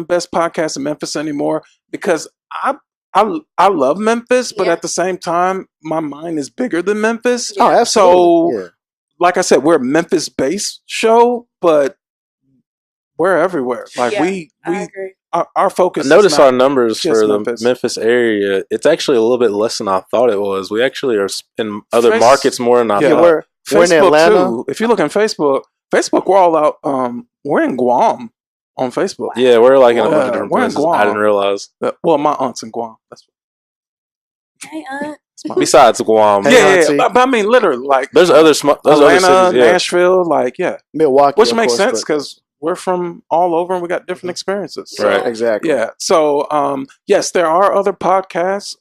best podcast in Memphis anymore, because I love Memphis, but Yeah. at the same time, my mind is bigger than Memphis. Yeah. Oh, absolutely. So, like I said, we're a Memphis-based show, but we're everywhere. Like Yeah, we I agree. our focus. Notice is not our numbers just for the Memphis. Memphis area. It's actually a little bit less than I thought it was. We actually are in other Face- markets more than I Yeah, Yeah, thought. we're in Facebook Atlanta. too. If you look on Facebook, we're all out. We're in Guam on Facebook. Yeah, we're like in a Yeah, bunch of different we're in places. Guam. I didn't realize. Well, my aunt's in Guam. That's Hey, Aunt. Besides Guam, Hey, yeah. auntie. But I mean, literally, like there's other Atlanta, cities. Yeah. Nashville, like Milwaukee, which of makes course, sense but- because we're from all over and we got different experiences. So, Right. Exactly. Yeah. So, yes, there are other podcasts,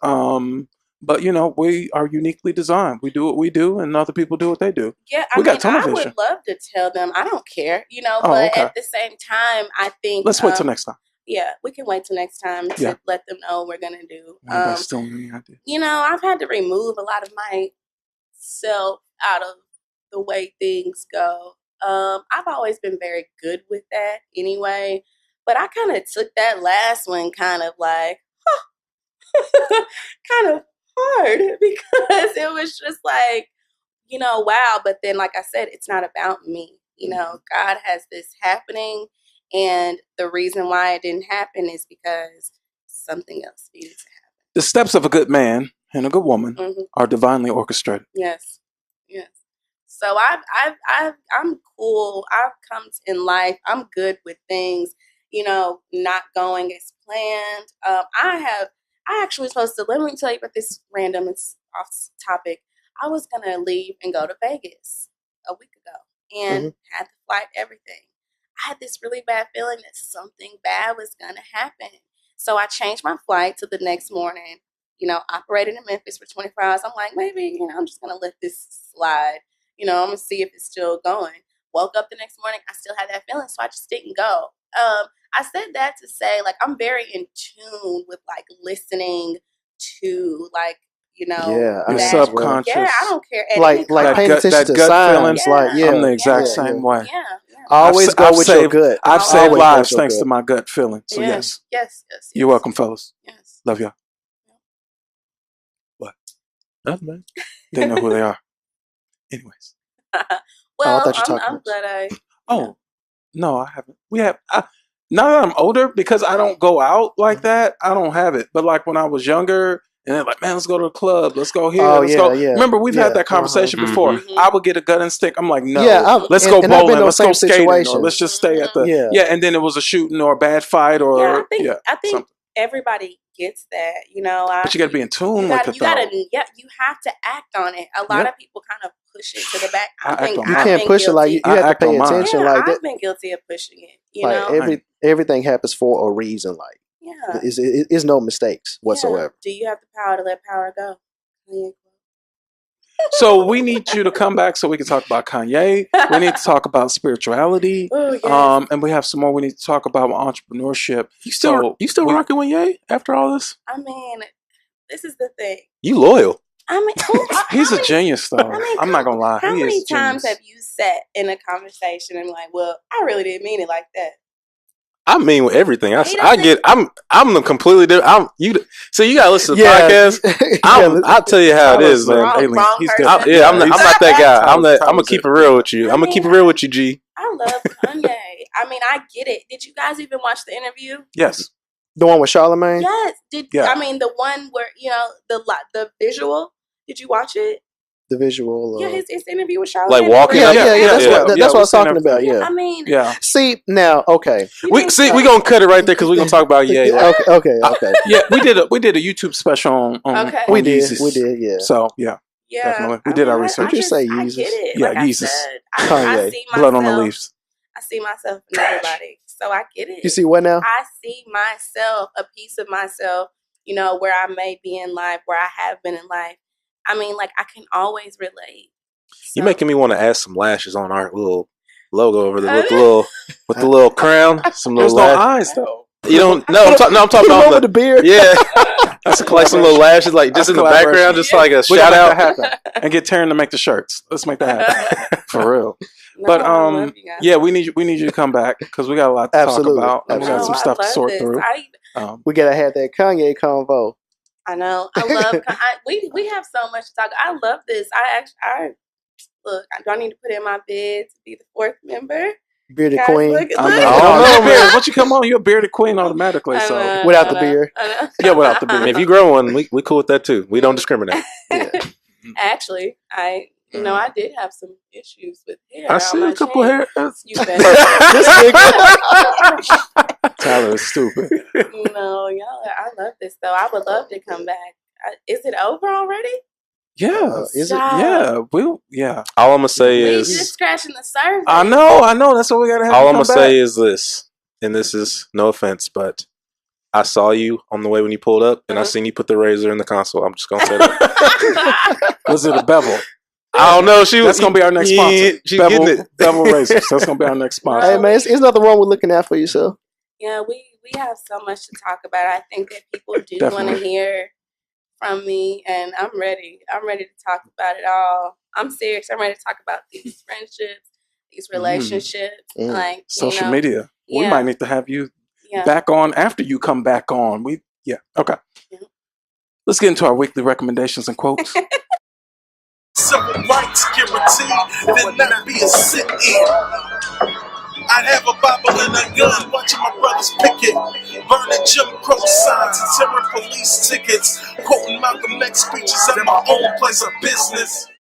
but we are uniquely designed. We do what we do, and other people do what they do. Yeah, We got I tunnel would vision. love to tell them. I don't care, Oh, but okay. at the same time, I think Let's wait till next time. Yeah, we can wait till next time to Yeah. let them know what we're gonna do. Anybody still any idea? I've had to remove a lot of myself out of the way things go. I've always been very good with that anyway, but I kind of took that last one kind of like, kind of hard because it was just like, wow. But then, like I said, it's not about me. God has this happening, and the reason why it didn't happen is because something else needed to happen. The steps of a good man and a good woman Mhm. are divinely orchestrated. Yes. So I'm cool. I've come in life. I'm good with things, not going as planned. I actually supposed to, let me tell you about this random, it's off topic. I was going to leave and go to Vegas a week ago and had the flight, everything. I had this really bad feeling that something bad was going to happen. So I changed my flight to the next morning, operated in Memphis for 24 hours. I'm like, maybe, I'm just going to let this slide. I'm going to see if it's still going. Woke up the next morning, I still had that feeling, so I just didn't go. I said that to say, like, I'm very in tune with, like, listening to, like, Yeah, Your I that- am subconscious. Yeah, I don't care. At Like any cost. paying gut- attention that to gut signs. feeling. Like, yeah, I'm the exact yeah, same yeah. way. Yeah. Always I've go I've with your saved- gut. I've Always saved go with lives your thanks gut. to my gut feeling. So Yeah. yes, Yes. you're welcome, fellas. Yes. Love y'all. Nothing, man. They know who they are. Anyways. Well, thought you I'm talked glad I. Oh, no, I haven't. We have. Now that I'm older, because I don't go out like that, I don't have it. But like when I was younger, and they're like, man, let's go to the club. Let's go here. Oh, let's yeah, go. yeah, Remember, we've yeah, had that conversation uh-huh. before. Mhm. I would get a gut instinct. I'm like, no, Yeah, let's and- go and I've been bowling. in Let's those go same skating. Or situations. let's just stay at the. Yeah. Yeah, and then it was a shooting or a bad fight or. Yeah, I think something. everybody gets that. But you got to be in tune with it, you gotta, though. you have to act on it. A lot Yep. of people kind of push it to the back. I act on You mine. can't push it like you I have to act on pay mine. attention. Yeah, Like I've that. been guilty of pushing it. Like everything happens for a reason. Like Yeah. It's no mistakes Yeah. whatsoever. Do you have the power to let power go? Yeah. So we need you to come back so we can talk about Kanye. We need to talk about spirituality. Oh, yes. And we have some more we need to talk about entrepreneurship. You still we- rocking with Ye after all this? I mean, this is the thing. You loyal. I mean, He's how a many- genius, though. I mean, I'm not gonna lie. How He many is times genius. have you sat in a conversation and like, well, I really didn't mean it like that? I mean with everything. He I doesn't- get. I'm the completely different. So you gotta listen to the podcast. I'll tell you how it is, man. Wrong- Alien. wrong He's person. different. I'm not that guy. I'm Tyler's gonna keep it real with you. I'm gonna keep it real with you, G. I love Kanye. I mean, I get it. Did you guys even watch the interview? Yes. The one with Charlamagne? Yes. Did Yeah. I mean the one where the visual? Did you watch it? The visual. Yeah, his interview with Charlotte. Like walking Yeah, up. yeah, yeah. That's yeah, what yeah, I was we've seen talking about. everything. Yeah. I mean, Yeah. See now, okay. you We didn't we gonna cut it right there because we gonna talk about Ye. Like, Okay. Yeah. We did a YouTube special on Okay. We on did, Yeezus. yeah. So yeah. Yeah, Definitely. We did our I research. You say I Yeezus. get it. Yeah, Like I Yeezus. said, I Kanye. see Blood on the myself. leaves. I see myself in everybody, so I get it. You see what now? I see myself, a piece of myself, where I may be in life, where I have been in life. I mean, like, I can always relate. you So- making me want to add some lashes on our little logo over there with the little crown. Some There's little no lashes. eyes though. You don't. No, I'm talking Put him about over the the beard. yeah. That's like some little lashes, like just That's in the collaboration. background, just like a We shout gotta out. make that happen and get Taryn to make the shirts. Let's make that happen for real. No, But I love you guys. yeah, we need you to come back because we got a lot to Absolutely. talk about. And we got Oh, some I stuff to love sort this. through. I We gotta have that Kanye convo. know. I love. We have so much to talk. I love this. I look. Do I need to put in my bid to be the fourth member? Bearded Guys, queen. look- I look. know. I don't know, You're man. bearded. Once you come on, you're a bearded queen automatically. I So know, Without I the know, beard. I know. Yeah, without the beard. If you grow one, we cool with that too. We don't discriminate. Actually, I did have some issues with hair. I on see my a couple chin. hair. You better. This nigga. Tyler is stupid. No, y'all. I love this though. I would love to come back. Is it over already? Yeah. Is it? Stop. Yeah. All I'm gonna say We is, just scratching the surface. I know. That's what we gotta have. all you I'm come gonna say back. is this, and this is no offense, but I saw you on the way when you pulled up, and I Uh-huh. seen you put the razor in the console. I'm just gonna say that. Was it a bevel? I don't know. She was. That's gonna be our next Yeah, sponsor. she's Bevel, getting it. Bevel razors. That's gonna be our next sponsor. Hey man, it's nothing wrong with looking out for yourself. Yeah, we have so much to talk about. I think that people do want to Definitely. hear from me, and I'm ready. I'm ready to talk about it all. I'm serious. I'm ready to talk about these friendships, these relationships, Mm. like Social media. We Yeah. might need to have you Yeah. back on after you come back on. Okay. Yeah. Let's get into our weekly recommendations and quotes. Civil rights guaranteed, then not be a sit-in. I'd have a Bible and a gun, watching my brothers picket, burning Jim Crow signs and tearing police tickets, quoting Malcolm X speeches at my own place of business.